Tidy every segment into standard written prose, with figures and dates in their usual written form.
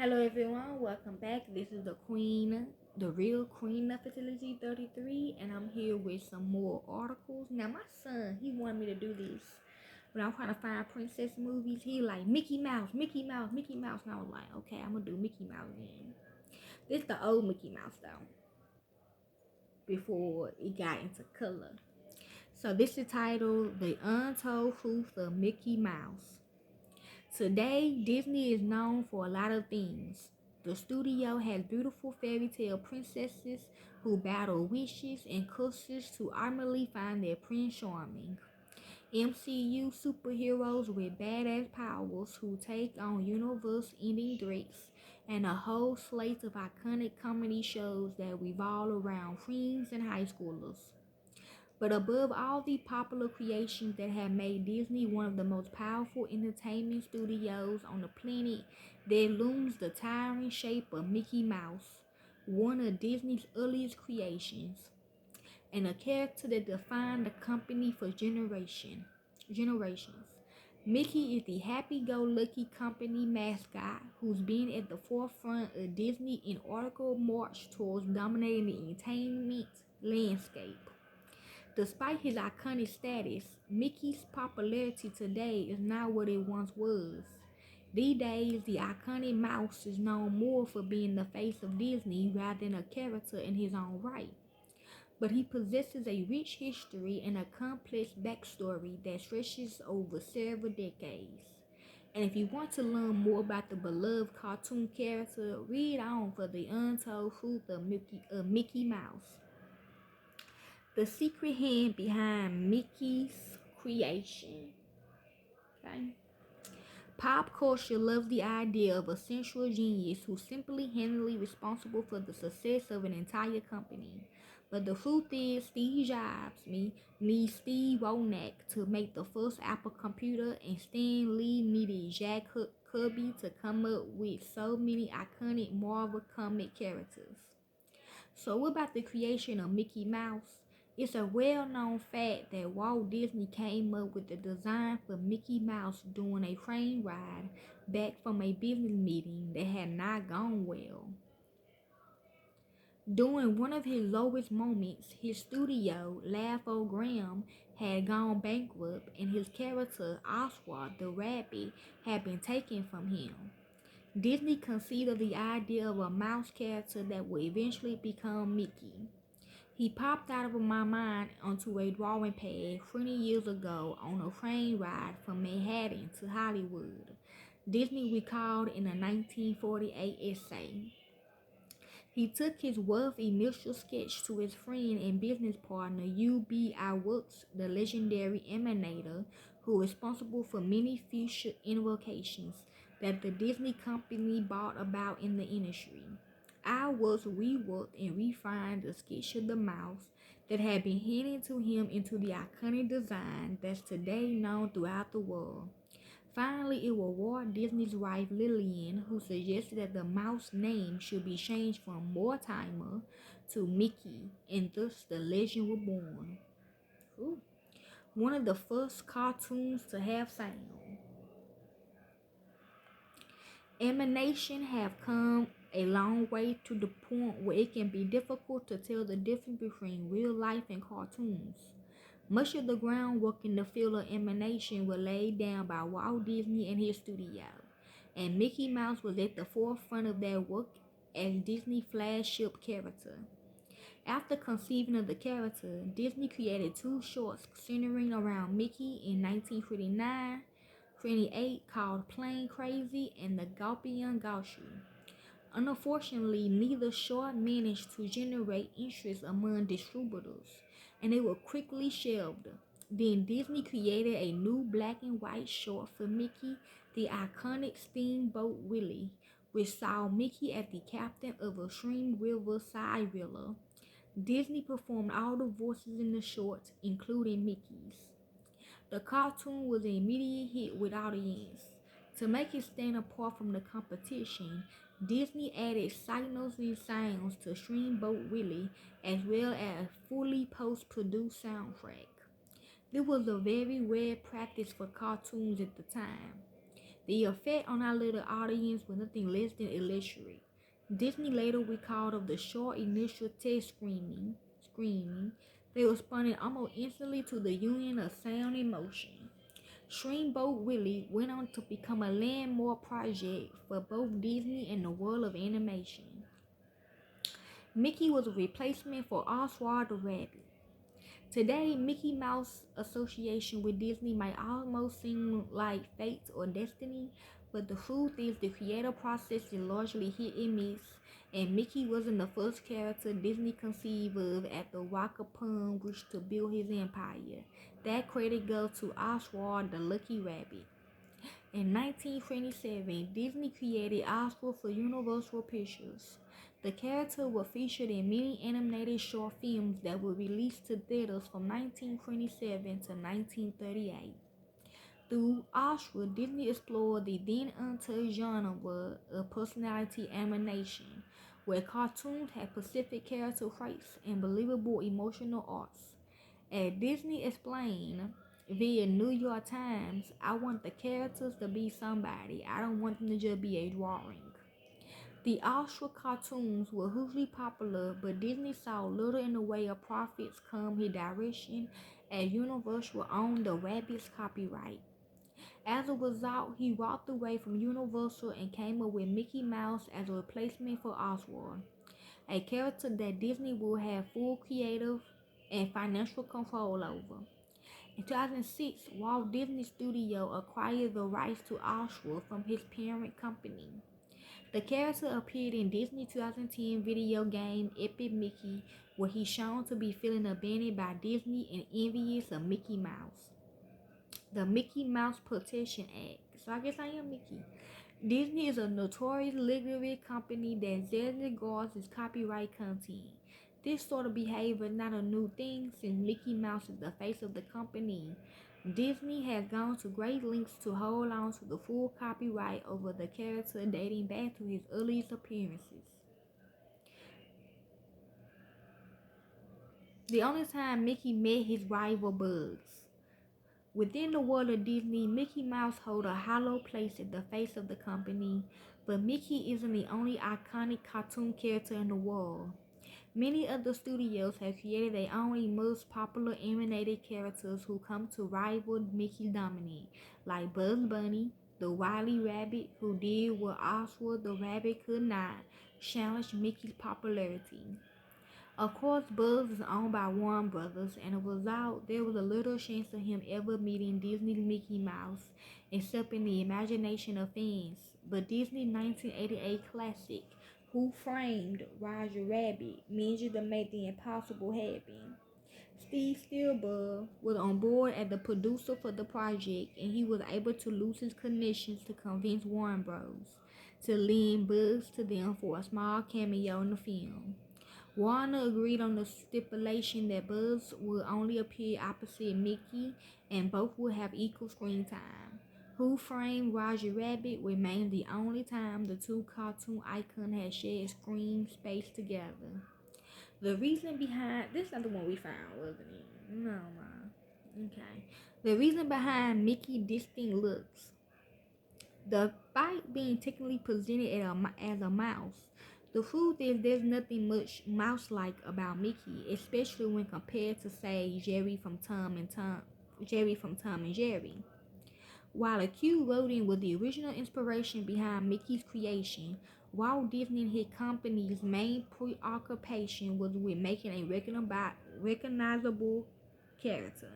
Hello everyone, welcome back. This is the Queen, the real Queen of Fertility 33, and I'm here with some more articles. Now my son, he wanted me to do this. When I'm trying to find princess movies, he like Mickey Mouse, Mickey Mouse, Mickey Mouse. And I was like, okay, I'm gonna do Mickey Mouse then. This the old Mickey Mouse though, before it got into color. So this is titled The Untold Truth of Mickey Mouse. Today, Disney is known for a lot of things. The studio has beautiful fairy tale princesses who battle witches and curses to ultimately find their Prince Charming. MCU superheroes with badass powers who take on universe-ending threats, and a whole slate of iconic comedy shows that revolve around friends and high schoolers. But above all the popular creations that have made Disney one of the most powerful entertainment studios on the planet, there looms the towering shape of Mickey Mouse, one of Disney's earliest creations, and a character that defined the company for generations. Mickey is the happy-go-lucky company mascot who's been at the forefront of Disney in article march towards dominating the entertainment landscape. Despite his iconic status, Mickey's popularity today is not what it once was. These days, the iconic mouse is known more for being the face of Disney rather than a character in his own right. But he possesses a rich history and a complex backstory that stretches over several decades. And if you want to learn more about the beloved cartoon character, read on for the untold truth of Mickey Mouse. The secret hand behind Mickey's creation. Okay. Pop culture loves the idea of a central genius who's simply handily responsible for the success of an entire company. But the truth is, Steve Jobs needs Steve Wozniak to make the first Apple computer, and Stan Lee needed Jack Kirby to come up with so many iconic Marvel comic characters. So what about the creation of Mickey Mouse? It's a well-known fact that Walt Disney came up with the design for Mickey Mouse during a train ride back from a business meeting that had not gone well. During one of his lowest moments, his studio, Laugh-O-Gram, had gone bankrupt and his character, Oswald the rabbit, had been taken from him. Disney conceived of the idea of a mouse character that would eventually become Mickey. He popped out of my mind onto a drawing pad 20 years ago on a train ride from Manhattan to Hollywood, Disney recalled in a 1948 essay. He took his rough initial sketch to his friend and business partner U.B. Iwerks, the legendary animator who was responsible for many future innovations that the Disney company brought about in the industry. Iwerks reworked and refined the sketch of the mouse that had been handed to him into the iconic design that's today known throughout the world. Finally, it was Walt Disney's wife Lillian who suggested that the mouse name should be changed from Mortimer to Mickey, and thus the legend was born. Ooh. One of the first cartoons to have sound. Animation have come a long way to the point where it can be difficult to tell the difference between real life and cartoons. Much of the groundwork in the field of animation was laid down by Walt Disney and his studio, and Mickey Mouse was at the forefront of that work as Disney's flagship character. After conceiving of the character, Disney created two shorts centering around Mickey in 1929-28 called Plain Crazy and The Gaupian Gaucho. Unfortunately, neither short managed to generate interest among distributors, and they were quickly shelved. Then Disney created a new black and white short for Mickey, the iconic Steamboat Willie, which saw Mickey as the captain of a Stream River Cyrilla. Disney performed all the voices in the short, including Mickey's. The cartoon was an immediate hit with audience. To make it stand apart from the competition, Disney added signals and sounds to Steamboat Willie as well as a fully post-produced soundtrack. This was a very rare practice for cartoons at the time. The effect on our little audience was nothing less than electric. Disney later recalled of the short initial test screening. They responded almost instantly to the union of sound and motion. Steamboat Willie went on to become a landmark project for both Disney and the world of animation. Mickey was a replacement for Oswald the Rabbit. Today, Mickey Mouse association with Disney might almost seem like fate or destiny, but the truth is the creative process is largely hit and miss, and Mickey wasn't the first character Disney conceived of at the Rock upon which to build his empire. That credit goes to Oswald the Lucky Rabbit. In 1927, Disney created Oswald for Universal Pictures. The character was featured in many animated short films that were released to theaters from 1927 to 1938. Through Oswald, Disney explored the then untouched genre of personality animation, where cartoons had specific character traits and believable emotional arcs. As Disney explained via New York Times, I want the characters to be somebody. I don't want them to just be a drawing. The Oswald cartoons were hugely popular, but Disney saw little in the way of profits come his direction, as Universal owned the Rabbit's copyright. As a result, he walked away from Universal and came up with Mickey Mouse as a replacement for Oswald, a character that Disney would have full creative and financial control over. In 2006, Walt Disney Studio acquired the rights to Oswald from his parent company. The character appeared in Disney 2010 video game Epic Mickey, where he's shown to be feeling abandoned by Disney and envious of Mickey Mouse. The Mickey Mouse Protection Act. So I guess I am Mickey. Disney is a notorious legal company that zealously guards its copyright content. This sort of behavior is not a new thing since Mickey Mouse is the face of the company. Disney has gone to great lengths to hold on to the full copyright over the character dating back to his earliest appearances. The only time Mickey met his rival Bugs. Within the world of Disney, Mickey Mouse holds a hollow place at the face of the company, but Mickey isn't the only iconic cartoon character in the world. Many other studios have created their own most popular animated characters who come to rival Mickey's dominance, like Bugs Bunny, the wily rabbit who did what Oswald the rabbit could not, challenge Mickey's popularity. Of course, Bugs is owned by Warner Brothers, and as a result, there was a little chance of him ever meeting Disney's Mickey Mouse, except in the imagination of fans. But Disney's 1988 classic, Who Framed Roger Rabbit, managed to make the impossible happen. Steve Spielberg was on board as the producer for the project, and he was able to use his connections to convince Warner Bros. To lend Bugs to them for a small cameo in the film. Warner agreed on the stipulation that Buzz would only appear opposite Mickey and both would have equal screen time. Who Framed Roger Rabbit remains the only time the two cartoon icons had shared screen space together. The reason behind this is not the one we found, wasn't it? No, man. Okay. The reason behind Mickey's distinct looks. Despite being technically presented as a mouse, the truth is there's nothing much mouse-like about Mickey, especially when compared to, say, Jerry from Tom and Jerry. While a cute rodent was the original inspiration behind Mickey's creation, Walt Disney and his company's main preoccupation was with making a recognizable character.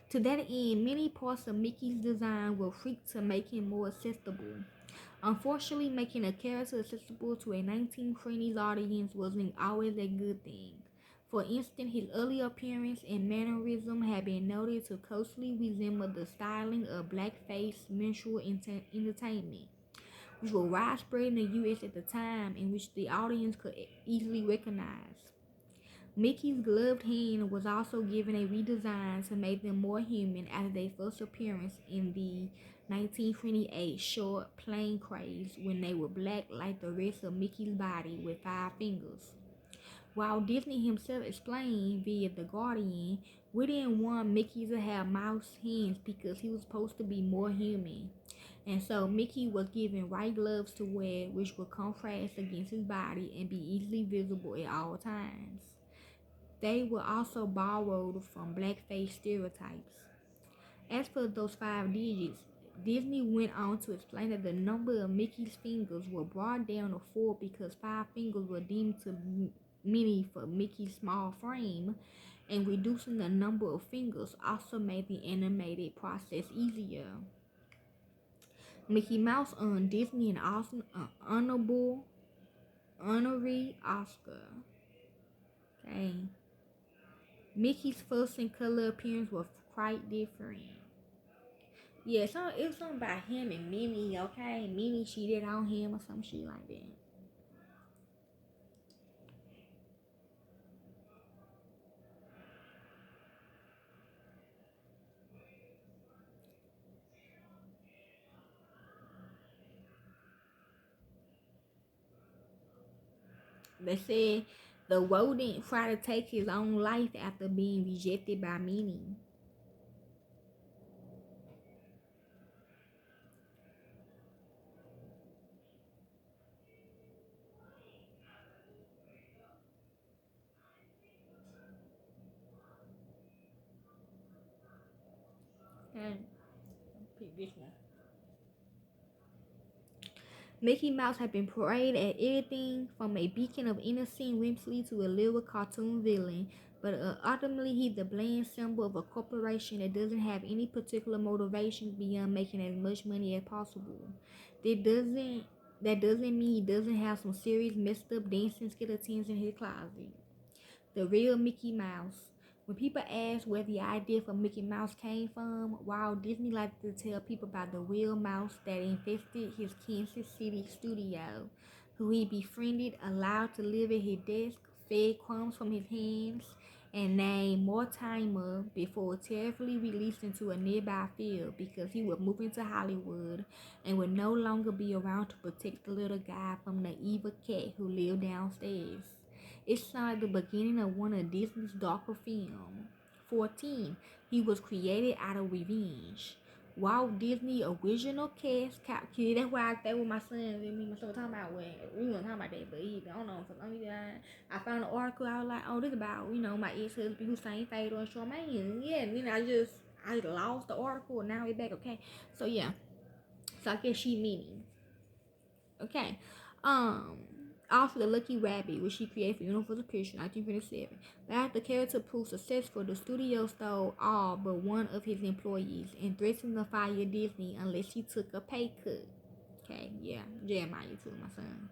To that end, many parts of Mickey's design were tweaked to make him more accessible. Unfortunately, making a character accessible to a 1920s audience wasn't always a good thing. For instance, his early appearance and mannerism had been noted to closely resemble the styling of blackface minstrel entertainment, which were widespread in the U.S. at the time and which the audience could easily recognize. Mickey's gloved hand was also given a redesign to make them more human after their first appearance in the 1928 short plane craze when they were black like the rest of Mickey's body with 5 fingers. While Disney himself explained via The Guardian, we didn't want Mickey to have mouse hands because he was supposed to be more human. And so Mickey was given white gloves to wear, which would contrast against his body and be easily visible at all times. They were also borrowed from blackface stereotypes. As for those 5 digits, Disney went on to explain that the number of Mickey's fingers were brought down to 4 because 5 fingers were deemed too many for Mickey's small frame, and reducing the number of fingers also made the animated process easier. Mickey Mouse earned Disney an awesome, honorary Oscar. Okay. Mickey's first and color appearance was quite different. Yeah, so it was something about him and Minnie, okay? Minnie cheated on him or some shit like that. They said the rodent tried to take his own life after being rejected by Minnie. And pick this one. Mickey Mouse had been portrayed as everything from a beacon of innocent whimsy to a lyrical cartoon villain, but ultimately he's the bland symbol of a corporation that doesn't have any particular motivation beyond making as much money as possible. That doesn't that doesn't mean he doesn't have some serious messed up dancing skeletons in his closet. The real Mickey Mouse. When people ask where the idea for Mickey Mouse came from, Walt Disney liked to tell people about the real mouse that infested his Kansas City studio, who he befriended, allowed to live at his desk, fed crumbs from his hands, and named Mortimer before terribly released into a nearby field because he would move into Hollywood and would no longer be around to protect the little guy from the evil cat who lived downstairs. It's like the beginning of one of Disney's darker films. 14. He was created out of revenge. Walt Disney original cast kid. That's why I stay with my son. And me and my son were talking about when we weren't talking about that, but he, I don't know, for some reason I found an article. I was like, oh, this about my ex-husband who sang Fatal and Charmaine. Yeah, and then I lost the article and now it's back. Okay, so yeah, so I guess she meaning. Okay. Um. Also, the Lucky Rabbit, which she created for Universal Pictures in 1957. But after the character proved successful, the studio stole all but one of his employees and threatened to fire Disney unless he took a pay cut. Okay, yeah, Jeremiah too, my son.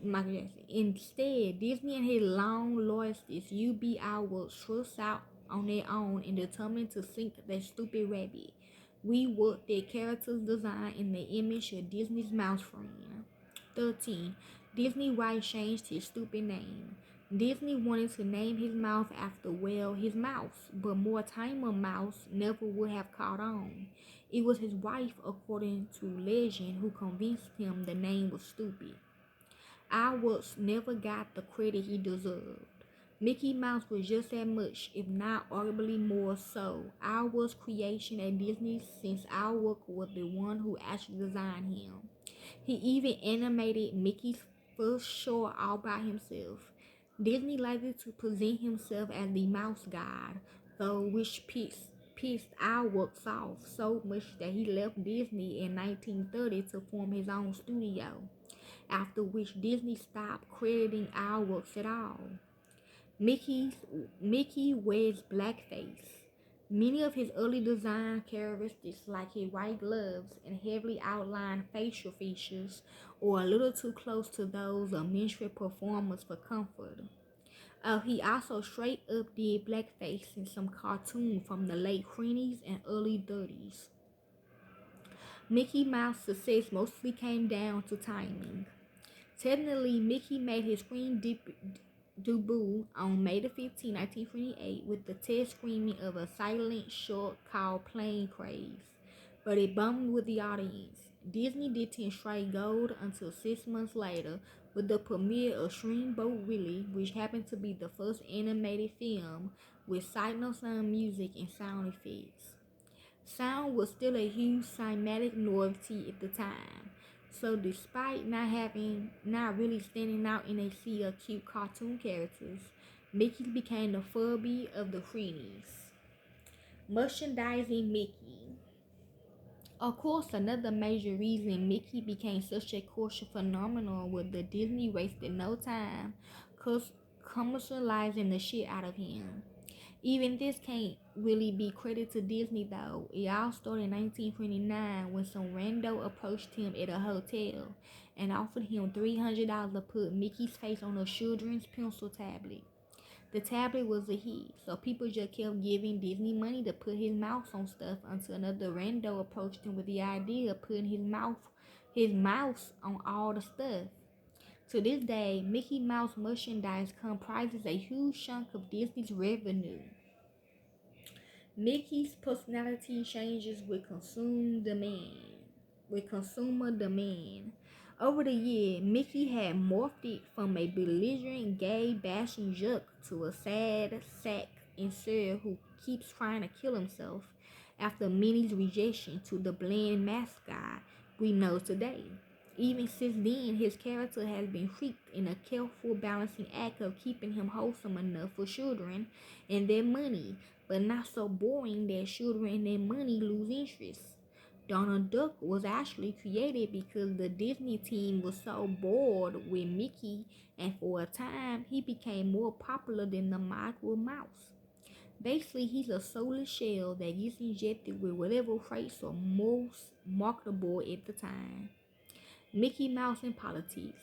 Michael Jackson. Instead, Disney and his long loyalists UBI will trust out on their own and determined to sink that stupid rabbit. We worked their character's design in the image of Disney's mouse friend. 13. Disney White changed his stupid name. Disney wanted to name his mouse after, well, his mouse, but Mortimer Mouse never would have caught on. It was his wife, according to legend, who convinced him the name was stupid. Iwerks never got the credit he deserved. Mickey Mouse was just as much, if not arguably more so, Iwerks' creation at Disney since Iwerks was the one who actually designed him. He even animated Mickey's first short all by himself. Disney liked to present himself as the mouse god, though which pissed Iwerks off so much that he left Disney in 1930 to form his own studio, after which Disney stopped crediting Iwerks at all. Mickey wears blackface. Many of his early design characteristics, like his white gloves and heavily outlined facial features, are a little too close to those of minstrel performers for comfort. He also straight up did blackface in some cartoons from the late 20s and early 30s. Mickey Mouse's success mostly came down to timing. Technically, Mickey made his screen debut on May the 15th, 1928 with the test screening of a silent short called Plane Craze, but it bombed with the audience. Disney didn't strike gold until 6 months later with the premiere of Steamboat Willie, which happened to be the first animated film with sight no sound music and sound effects. Sound was still a huge cinematic novelty at the time. So despite not really standing out in a sea of cute cartoon characters, Mickey became the Furby of the Freenys. Merchandising Mickey. Of course, another major reason Mickey became such a cultural phenomenon was the Disney wasted no time commercializing the shit out of him. Even this can't really be credit to Disney though. It all started in 1929 when some rando approached him at a hotel and offered him $300 to put Mickey's face on a children's pencil tablet. The tablet was a hit, so people just kept giving Disney money to put his mouse on stuff until another rando approached him with the idea of putting his mouse on all the stuff. To this day, Mickey Mouse merchandise comprises a huge chunk of Disney's revenue. Mickey's personality changes with consumer demand. Over the years, Mickey had morphed from a belligerent gay bashing jock to a sad sack insert who keeps trying to kill himself after Minnie's rejection to the bland mascot we know today. Even since then, his character has been tweaked in a careful balancing act of keeping him wholesome enough for children and their money, but not so boring that children and their money lose interest. Donald Duck was actually created because the Disney team was so bored with Mickey, and for a time he became more popular than the Michael Mouse. Basically, he's a soulless shell that gets injected with whatever traits are most marketable at the time. Mickey Mouse in politics.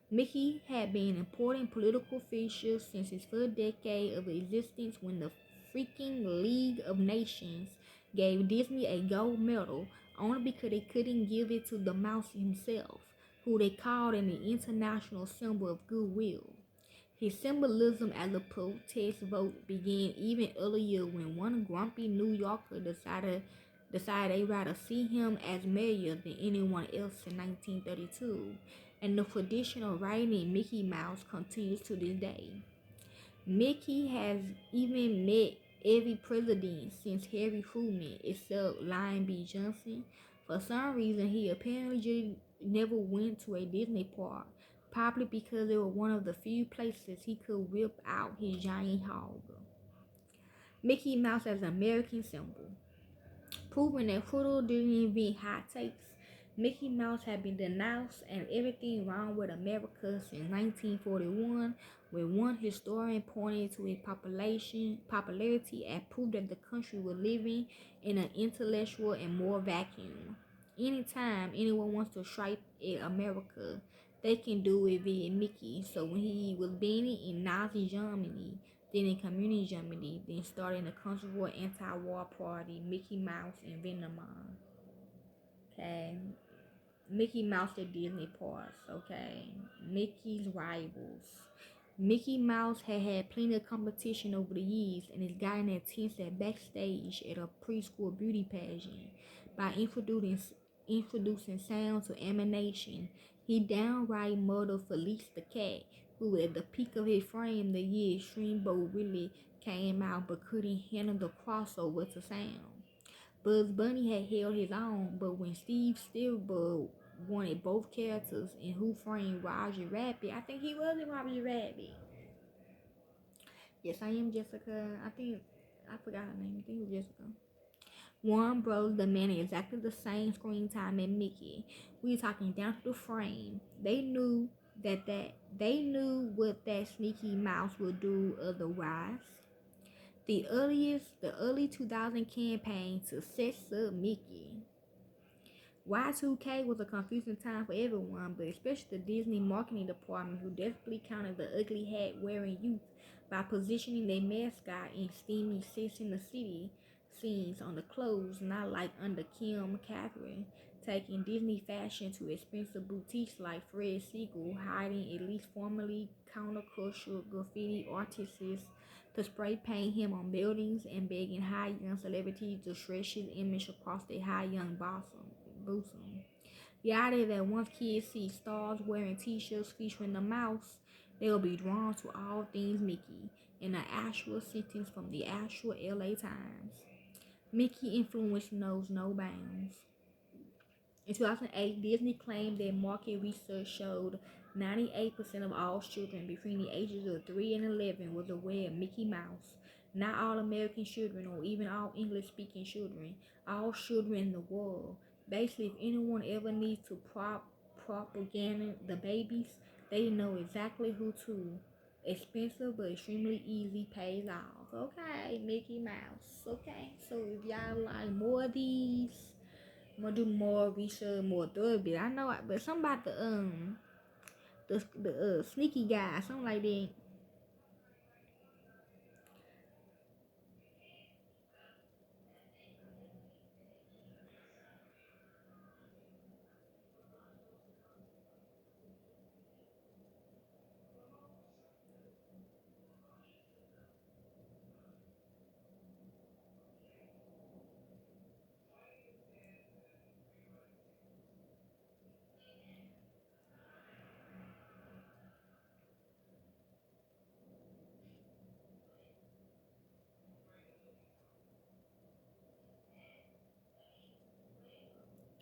Mickey had been an important political figure since his first decade of existence when the freaking League of Nations gave Disney a gold medal only because they couldn't give it to the mouse himself, who they called an international symbol of goodwill. His symbolism as a protest vote began even earlier when one grumpy New Yorker decided they'd rather see him as mayor than anyone else in 1932, and the tradition of writing Mickey Mouse continues to this day. Mickey has even met every president since Harry Truman except Lyndon B. Johnson. For some reason, he apparently just never went to a Disney park, probably because it was one of the few places he could whip out his giant hog. Mickey Mouse as an American symbol. Proving that Pluto didn't invent hot takes, Mickey Mouse had been denounced and everything wrong with America since 1941, when one historian pointed to its popularity and proved that the country was living in an intellectual and moral vacuum. Anytime anyone wants to strike at America, they can do it via Mickey. So when he was banned in Nazi Germany, then in Communist Germany, then starting the controversial anti-war party, Mickey Mouse and Venomon. Okay. Mickey Mouse at Disney parks. Okay. Mickey's rivals. Mickey Mouse had plenty of competition over the years and has gotten intense at backstage at a preschool beauty pageant by introducing sound to animation. He downright murdered Felice the cat, who at the peak of his frame the year Steamboat really came out but couldn't handle the crossover to sound. Bugs Bunny had held his own, but when Steve Spielberg wanted both characters in Who Framed Roger Rabbit, I think he was in Roger Rabbit. Yes, I am Jessica. I forgot her name. I think it was Jessica. Warner Bros. Demanded exactly the same screen time as Mickey. We were talking down to the frame. They knew they knew what that sneaky mouse would do otherwise. The early 2000 campaign to set up Mickey. Y2K was a confusing time for everyone, but especially the Disney marketing department, who desperately countered the ugly hat wearing youth by positioning their mascot in steamy Sex in the City scenes on the clothes, not like under Kim Cattrall, taking Disney fashion to expensive boutiques like Fred Segal, hiding at least formerly countercultural graffiti artists to spray paint him on buildings and begging high young celebrities to stretch his image across their high young bosom. The idea that once kids see stars wearing t-shirts featuring the mouse, they will be drawn to all things Mickey, in an actual sentence from the actual LA Times. Mickey influence knows no bounds. In 2008, Disney claimed that market research showed 98% of all children between the ages of 3 and 11 was aware of Mickey Mouse. Not all American children, or even all English speaking children, all children in the world. Basically, if anyone ever needs to propaganda the babies, they know exactly who to. Expensive but extremely easy, pays off. Okay, Mickey Mouse. Okay, so if y'all like more of these, I'm gonna do more research, more thorough bit. I know, but something about the sneaky guy, something like that.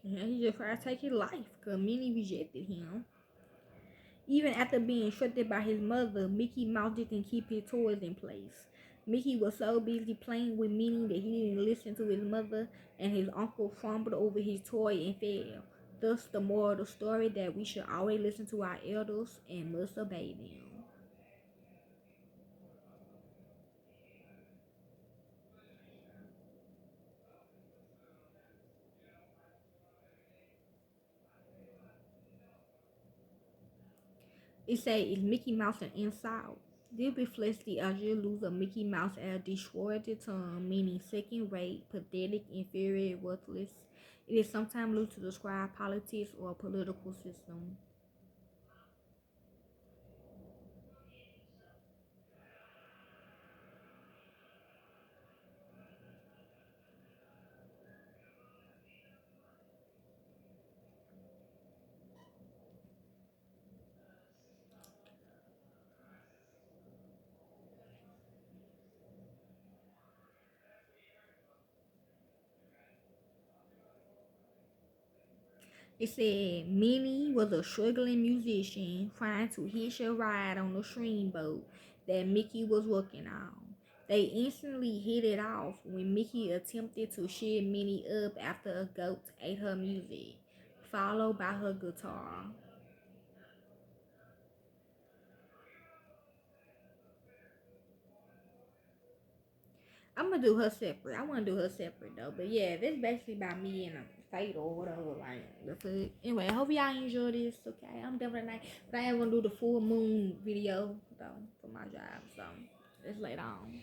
Yeah, he just tried to take his life because many rejected him. Even after being instructed by his mother, Mickey Mouse didn't keep his toys in place. Mickey was so busy playing with Minnie that he didn't listen to his mother, and his uncle fumbled over his toy and fell. Thus, the moral of the story that we should always listen to our elders and must obey them. It says, is Mickey Mouse an insult? This reflects the use of Mickey Mouse as a derogative term, meaning second rate, pathetic, inferior, worthless. It is sometimes used to describe politics or a political system. It said Minnie was a struggling musician trying to hitch a ride on the streamboat that Mickey was working on. They instantly hit it off when Mickey attempted to cheer Minnie up after a goat ate her music, followed by her guitar. I'm gonna do her separate. I want to do her separate though. But yeah, this basically about me and a fight or whatever. Like the fuck. Anyway, I hope y'all enjoy this. Okay, I'm done for the night, but I am gonna do the full moon video though for my job. So it's later on.